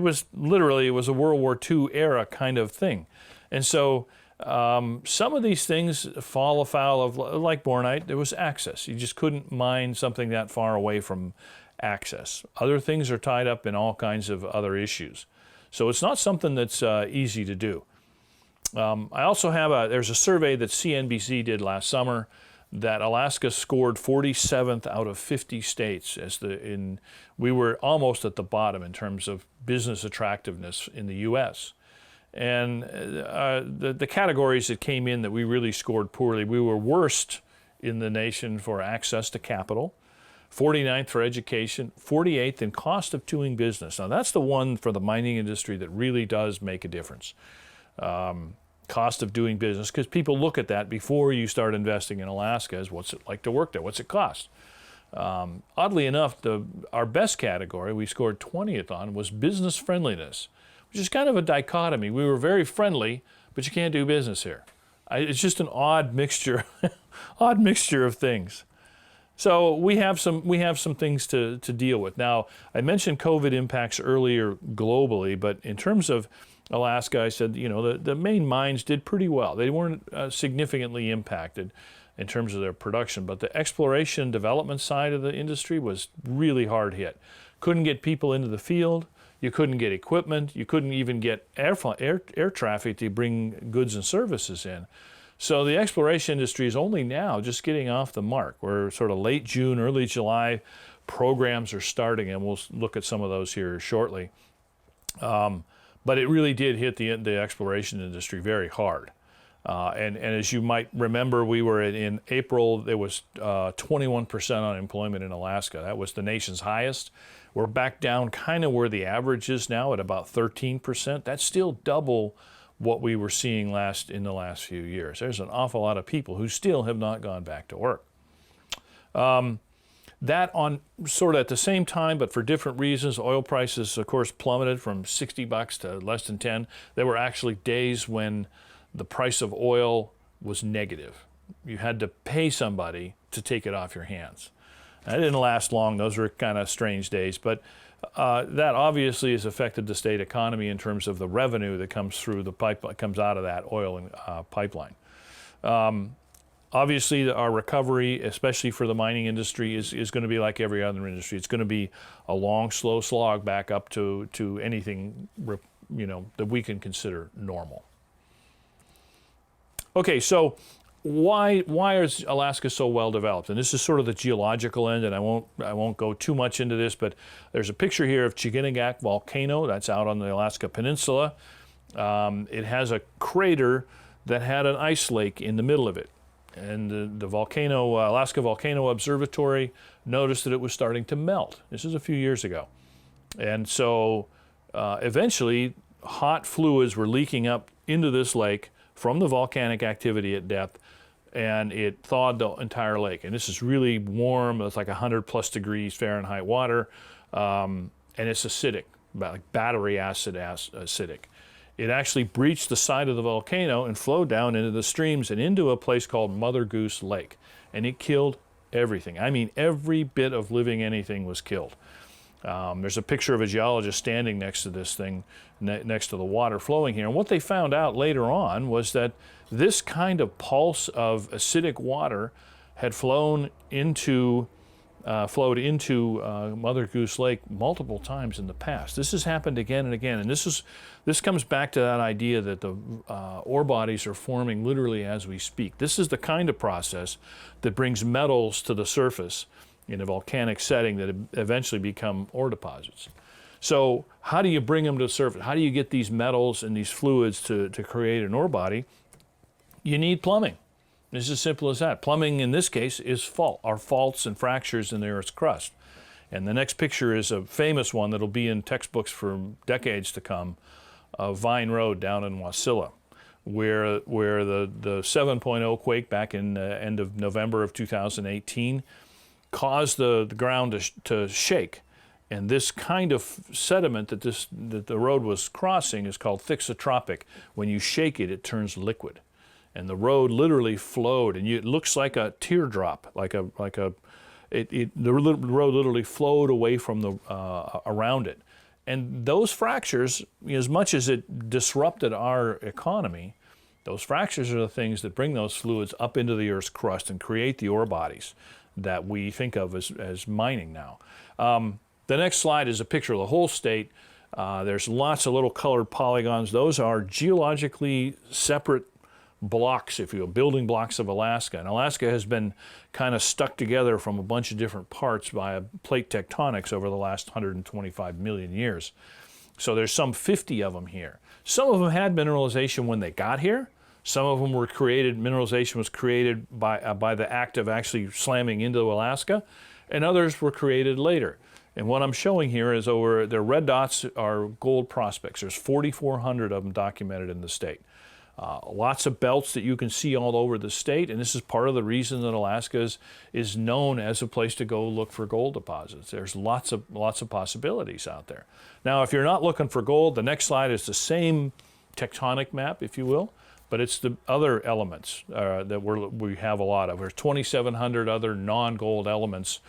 was literally a World War II era kind of thing. And so some of these things fall afoul of, like Bornite, there was access. You just couldn't mine something that far away from access. Other things are tied up in all kinds of other issues. So it's not something that's easy to do. I also have there's a survey that CNBC did last summer that Alaska scored 47th out of 50 states we were almost at the bottom in terms of business attractiveness in the U.S. And the categories that came in that we really scored poorly, we were worst in the nation for access to capital, 49th for education, 48th in cost of doing business. Now that's the one for the mining industry that really does make a difference. Cost of doing business, because people look at that before you start investing in Alaska as what's it like to work there, what's it cost? Oddly enough, our best category we scored 20th on was business friendliness, which is kind of a dichotomy. We were very friendly, but you can't do business here. It's just an odd mixture, odd mixture of things. So we have some things to deal with. Now, I mentioned COVID impacts earlier globally, but in terms of Alaska, I said, the main mines did pretty well. They weren't significantly impacted in terms of their production, but the exploration and development side of the industry was really hard hit. Couldn't get people into the field. You couldn't get equipment. You couldn't even get air traffic to bring goods and services in. So the exploration industry is only now just getting off the mark. We're sort of late June, early July, programs are starting, and we'll look at some of those here shortly. But it really did hit the exploration industry very hard. And as you might remember, we were in April, there was 21% unemployment in Alaska. That was the nation's highest. We're back down kind of where the average is now at about 13%. That's still double what we were seeing in the last few years. There's an awful lot of people who still have not gone back to work. That on sort of at the same time, but for different reasons, oil prices, of course, plummeted from $60 to less than 10. There were actually days when the price of oil was negative. You had to pay somebody to take it off your hands. That didn't last long. Those were kind of strange days, but that obviously has affected the state economy in terms of the revenue that comes through the pipeline, comes out of that oil and pipeline. Obviously, our recovery, especially for the mining industry, is going to be like every other industry. It's going to be a long, slow slog back up to anything that we can consider normal. Okay, so why is Alaska so well developed? And this is sort of the geological end, and I won't go too much into this, but there's a picture here of Chiginigak volcano that's out on the Alaska Peninsula. It has a crater that had an ice lake in the middle of it. And the volcano, Alaska Volcano Observatory, noticed that it was starting to melt. This is a few years ago. And so eventually, hot fluids were leaking up into this lake from the volcanic activity at depth, and it thawed the entire lake. And this is really warm. It's like 100 plus degrees Fahrenheit water, and it's acidic, like battery acid acidic. It actually breached the side of the volcano and flowed down into the streams and into a place called Mother Goose Lake. And it killed everything. I mean, every bit of living anything was killed. There's a picture of a geologist standing next to this thing, next to the water flowing here. And what they found out later on was that this kind of pulse of acidic water had flown into flowed into Mother Goose Lake multiple times in the past. This has happened again and again, and this comes back to that idea that the ore bodies are forming literally as we speak. This is the kind of process that brings metals to the surface in a volcanic setting that eventually become ore deposits. So how do you bring them to the surface? How do you get these metals and these fluids to create an ore body? You need plumbing. It's as simple as that. Plumbing in this case is faults and fractures in the Earth's crust. And the next picture is a famous one that'll be in textbooks for decades to come, of Vine Road down in Wasilla, where the 7.0 quake back in the end of November of 2018 caused the ground to shake. And this kind of sediment that the road was crossing is called thixotropic. When you shake it, it turns liquid. And the road literally flowed, and it looks like a teardrop, the road literally flowed away from the around it. And those fractures, as much as it disrupted our economy, those fractures are the things that bring those fluids up into the Earth's crust and create the ore bodies that we think of as mining now. The next slide is a picture of the whole state. There's lots of little colored polygons. Those are geologically separate blocks, if you will, building blocks of Alaska. And Alaska has been kind of stuck together from a bunch of different parts by plate tectonics over the last 125 million years. So there's some 50 of them here. Some of them had mineralization when they got here. Some of them were created, mineralization was created by the act of actually slamming into Alaska, and others were created later. And what I'm showing here is the red dots are gold prospects. There's 4,400 of them documented in the state. Lots of belts that you can see all over the state, and this is part of the reason that Alaska is known as a place to go look for gold deposits. There's lots of possibilities out there. Now, if you're not looking for gold, the next slide is the same tectonic map, if you will, but it's the other elements that we have a lot of. There's 2,700 other non-gold elements,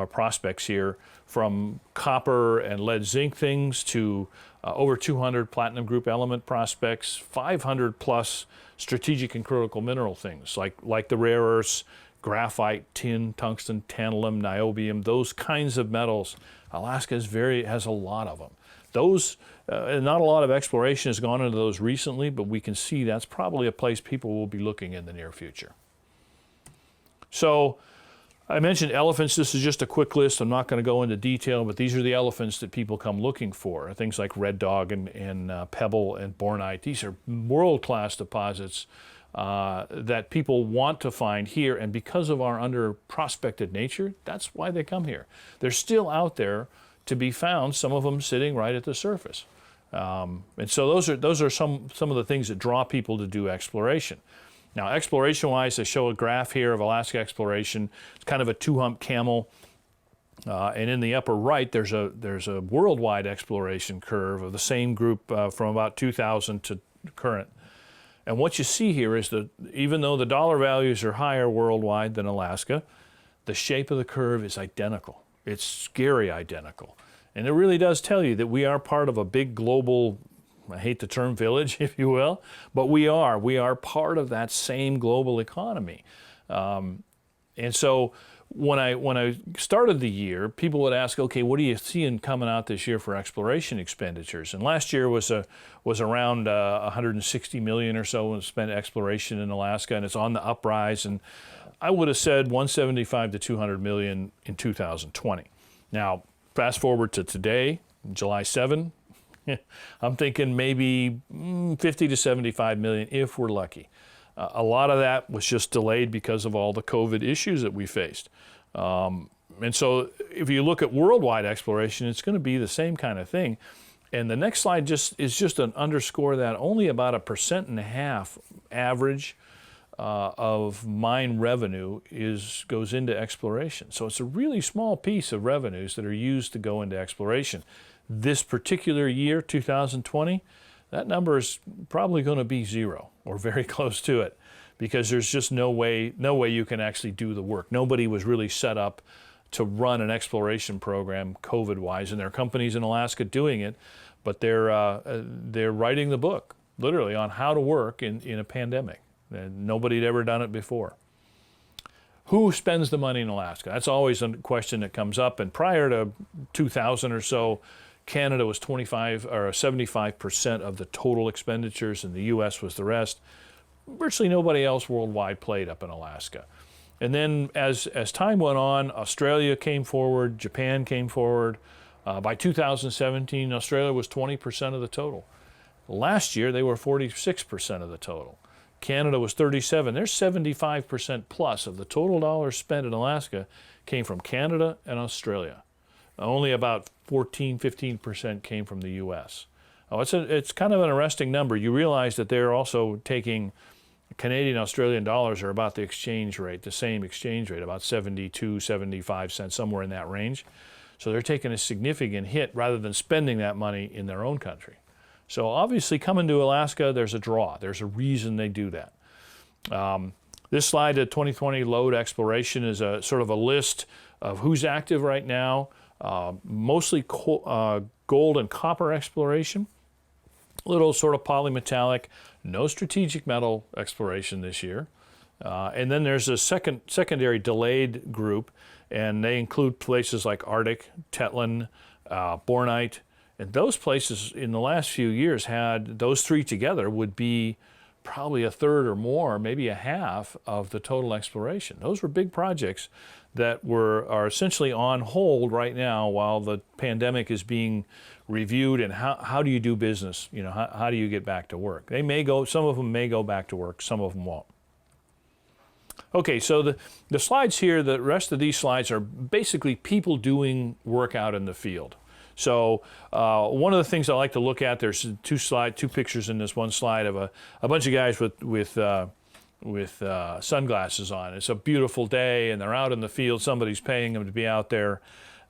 prospects here, from copper and lead zinc things to over 200 platinum group element prospects, 500 plus strategic and critical mineral things like the rare earths, graphite, tin, tungsten, tantalum, niobium, those kinds of metals. Alaska has a lot of them. Those, not a lot of exploration has gone into those recently, but we can see that's probably a place people will be looking in the near future. So I mentioned elephants. This is just a quick list. I'm not going to go into detail, but these are the elephants that people come looking for. Things like red dog and pebble and bornite. These are world-class deposits that people want to find here, and because of our under-prospected nature, that's why they come here. They're still out there to be found, some of them sitting right at the surface. And so those are some of the things that draw people to do exploration. Now, exploration-wise, I show a graph here of Alaska exploration. It's kind of a two-hump camel. And in the upper right, there's a worldwide exploration curve of the same group from about 2000 to current. And what you see here is that even though the dollar values are higher worldwide than Alaska, the shape of the curve is identical. It's scary identical. And it really does tell you that we are part of a big global, I hate the term village, if you will, but we are part of that same global economy. And so when I started the year, people would ask, okay, what are you seeing coming out this year for exploration expenditures? And last year was around 160 million or so spent exploration in Alaska, and it's on the uprise. And I would have said 175 to 200 million in 2020. Now, fast forward to today, July 7. I'm thinking maybe 50 to 75 million if we're lucky. A lot of that was just delayed because of all the COVID issues that we faced. And so if you look at worldwide exploration, it's going to be the same kind of thing. And the next slide is just an underscore that only about 1.5% average of mine revenue goes into exploration. So it's a really small piece of revenues that are used to go into exploration. This particular year, 2020, that number is probably going to be zero or very close to it, because there's just no way you can actually do the work. Nobody was really set up to run an exploration program COVID-wise, and there are companies in Alaska doing it, but they're writing the book literally on how to work in a pandemic. And nobody had ever done it before. Who spends the money in Alaska? That's always a question that comes up. And prior to 2000 or so, Canada was 25 or 75% of the total expenditures, and the U.S. was the rest. Virtually nobody else worldwide played up in Alaska. And then as time went on, Australia came forward, Japan came forward. By 2017, Australia was 20% of the total. Last year, they were 46% of the total. Canada was 37. There's 75% plus of the total dollars spent in Alaska came from Canada and Australia. Only about 15% came from the U.S. Oh, it's kind of an interesting number. You realize that they're also taking Canadian Australian dollars are about the exchange rate, the same exchange rate, about 72, 75 cents, somewhere in that range. So they're taking a significant hit rather than spending that money in their own country. So obviously coming to Alaska, there's a draw. There's a reason they do that. This slide at 2020 load exploration is a sort of a list of who's active right now, mostly gold and copper exploration, little sort of polymetallic, no strategic metal exploration this year. And then there's a secondary delayed group, and they include places like Arctic, Tetlin, Bornite. And those places in the last few years had, those three together would be probably a third or more, maybe a half of the total exploration. Those were big projects that are essentially on hold right now while the pandemic is being reviewed, and how do you do business? You know, how do you get back to work? Some of them may go back to work, some of them won't. Okay, so the slides here, the rest of these slides are basically people doing work out in the field. So one of the things I like to look at, there's two pictures in this one slide of a bunch of guys with sunglasses on. It's a beautiful day, and they're out in the field. Somebody's paying them to be out there.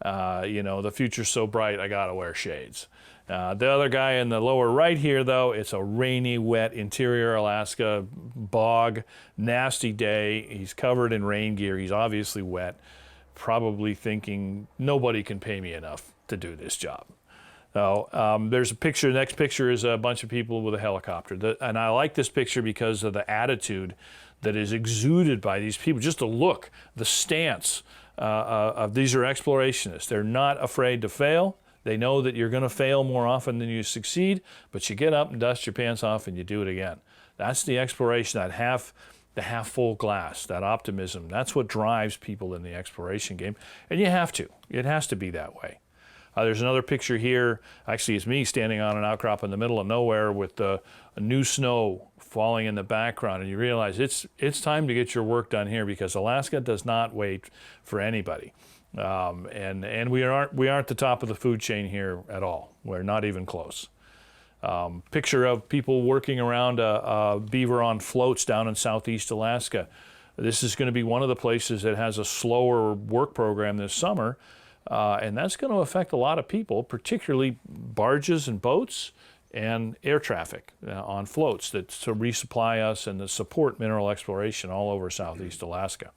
You know, the future's so bright, I gotta wear shades. The other guy in the lower right here, though, it's a rainy, wet interior Alaska bog, nasty day. He's covered in rain gear. He's obviously wet, probably thinking nobody can pay me enough to do this job. So there's a picture. The next picture is a bunch of people with a helicopter. And I like this picture because of the attitude that is exuded by these people. Just the look, the stance of these are explorationists. They're not afraid to fail. They know that you're going to fail more often than you succeed, but you get up and dust your pants off and you do it again. That's the exploration, the half full glass, that optimism. That's what drives people in the exploration game. And you have to. It has to be that way. There's another picture here. Actually, it's me standing on an outcrop in the middle of nowhere with a new snow falling in the background, and you realize it's time to get your work done here, because Alaska does not wait for anybody. And we aren't the top of the food chain here at all. We're not even close. Picture of people working around a beaver on floats down in southeast Alaska. This is going to be one of the places that has a slower work program this summer. And that's going to affect a lot of people, particularly barges and boats and air traffic on floats to resupply us and to support mineral exploration all over southeast Alaska.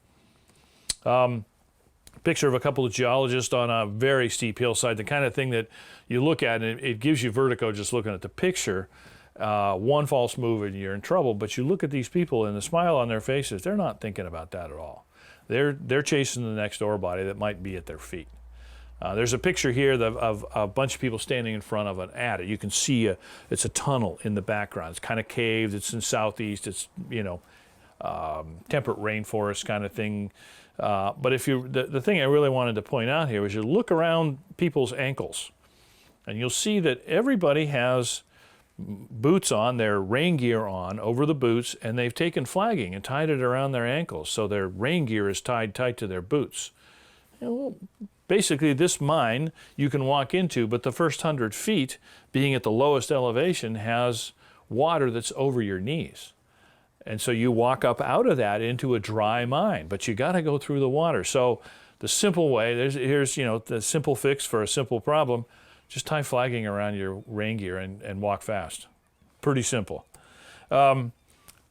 Picture of a couple of geologists on a very steep hillside, the kind of thing that you look at and it gives you vertigo just looking at the picture. One false move and you're in trouble, but you look at these people and the smile on their faces, they're not thinking about that at all. They're chasing the next ore body that might be at their feet. There's a picture here of a bunch of people standing in front of an adit. You can see it's a tunnel in the background. It's kind of caved. It's in southeast. It's, temperate rainforest kind of thing. But the thing I really wanted to point out here was you look around people's ankles, and you'll see that everybody has boots on, their rain gear on over the boots, and they've taken flagging and tied it around their ankles, so their rain gear is tied tight to their boots. Basically, this mine you can walk into, but the first 100 feet, being at the lowest elevation, has water that's over your knees. And so you walk up out of that into a dry mine, but you got to go through the water. So the simple way, here's the simple fix for a simple problem: just tie flagging around your rain gear and walk fast. Pretty simple.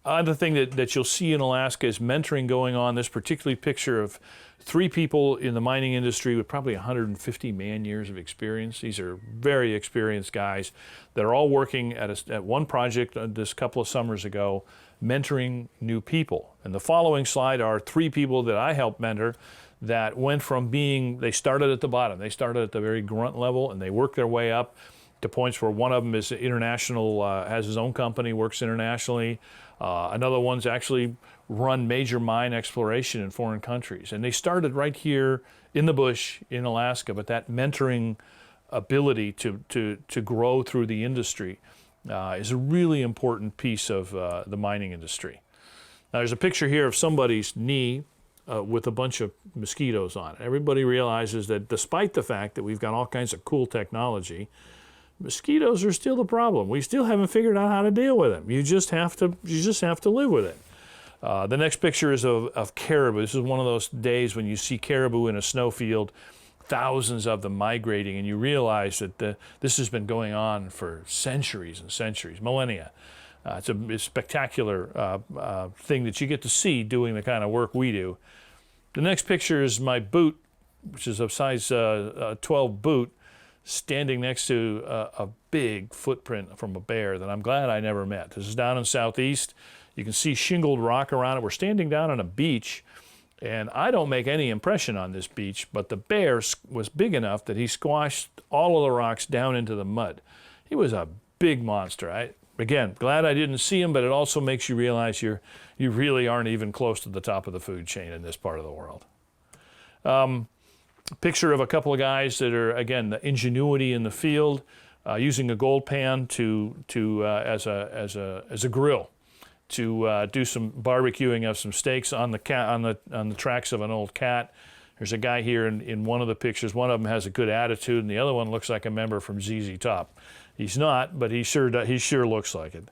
Other thing that you'll see in Alaska is mentoring going on. This particular picture of 3 people in the mining industry with probably 150 man-years of experience. These are very experienced guys that are all working at one project this couple of summers ago, mentoring new people. And the following slide are 3 people that I helped mentor that went from they started at the bottom. They started at the very grunt level, and they worked their way up to points where one of them is international, has his own company, works internationally. Another one's actually run major mine exploration in foreign countries. And they started right here in the bush in Alaska, but that mentoring ability to grow through the industry is a really important piece of the mining industry. Now there's a picture here of somebody's knee with a bunch of mosquitoes on it. Everybody realizes that despite the fact that we've got all kinds of cool technology, mosquitoes are still the problem. We still haven't figured out how to deal with them. You just have to live with it. The next picture is of caribou. This is one of those days when you see caribou in a snowfield, thousands of them migrating, and you realize that this has been going on for centuries and centuries, millennia. It's a spectacular thing that you get to see doing the kind of work we do. The next picture is my boot, which is a size 12 boot, standing next to a big footprint from a bear that I'm glad I never met. This is down in southeast. You can see shingled rock around it. We're standing down on a beach, and I don't make any impression on this beach, but the bear was big enough that he squashed all of the rocks down into the mud. He was a big monster. Again, glad I didn't see him, but it also makes you realize you really aren't even close to the top of the food chain in this part of the world. Picture of a couple of guys that are, again, the ingenuity in the field, using a gold pan as a grill to do some barbecuing of some steaks on the tracks of an old cat. There's a guy here in one of the pictures. One of them has a good attitude, and the other one looks like a member from ZZ Top. He's not, but he sure looks like it.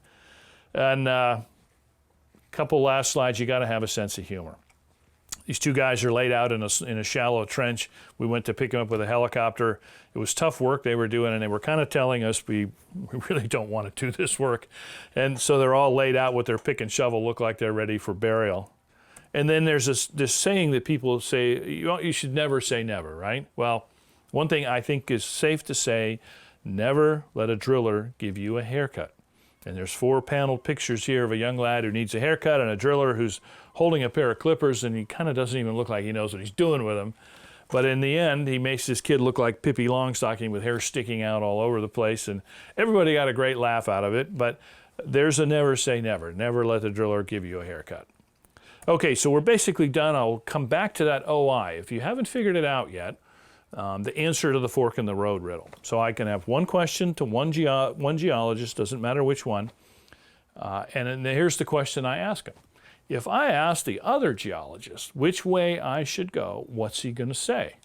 And a couple last slides. You got to have a sense of humor. These 2 guys are laid out in a shallow trench. We went to pick them up with a helicopter. It was tough work they were doing, and they were kind of telling us we really don't want to do this work. And so they're all laid out with their pick and shovel, look like they're ready for burial. And then there's this saying that people say, you should never say never, right? Well, one thing I think is safe to say, never let a driller give you a haircut. And there's 4 paneled pictures here of a young lad who needs a haircut and a driller who's holding a pair of clippers, and he kind of doesn't even look like he knows what he's doing with them. But in the end, he makes this kid look like Pippi Longstocking with hair sticking out all over the place, and everybody got a great laugh out of it. But there's a never say never. Never let the driller give you a haircut. Okay, so we're basically done. I'll come back to that OI. If you haven't figured it out yet, the answer to the fork in the road riddle. So I can have one question to one geologist, doesn't matter which one, and then here's the question I ask him. If I ask the other geologist which way I should go, what's he going to say?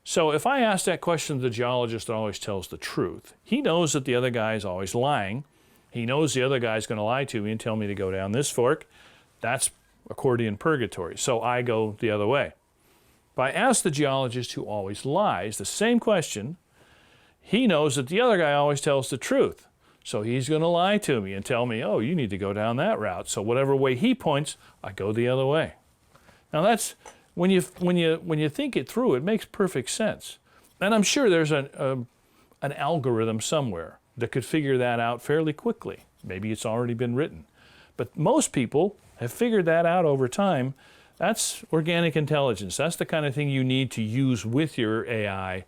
So if I ask that question to the geologist that always tells the truth, he knows that the other guy is always lying. He knows the other guy is going to lie to me and tell me to go down this fork. That's accordion purgatory. So I go the other way. If I ask the geologist who always lies the same question, he knows that the other guy always tells the truth. So he's going to lie to me and tell me, oh, you need to go down that route. So whatever way he points, I go the other way. Now that's, when you think it through, it makes perfect sense. And I'm sure there's an algorithm somewhere that could figure that out fairly quickly. Maybe it's already been written. But most people have figured that out over time. That's organic intelligence. That's the kind of thing you need to use with your AI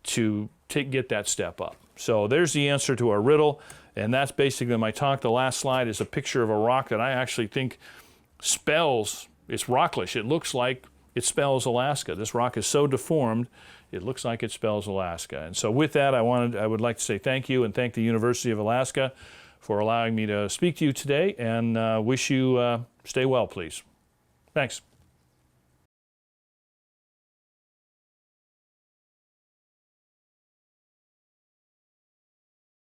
to get that step up. So there's the answer to our riddle, and that's basically my talk. The last slide is a picture of a rock that I actually think spells, it's rocklish. It looks like it spells Alaska. This rock is so deformed, it looks like it spells Alaska. And so with that, I would like to say thank you and thank the University of Alaska for allowing me to speak to you today, and wish you stay well, please. Thanks.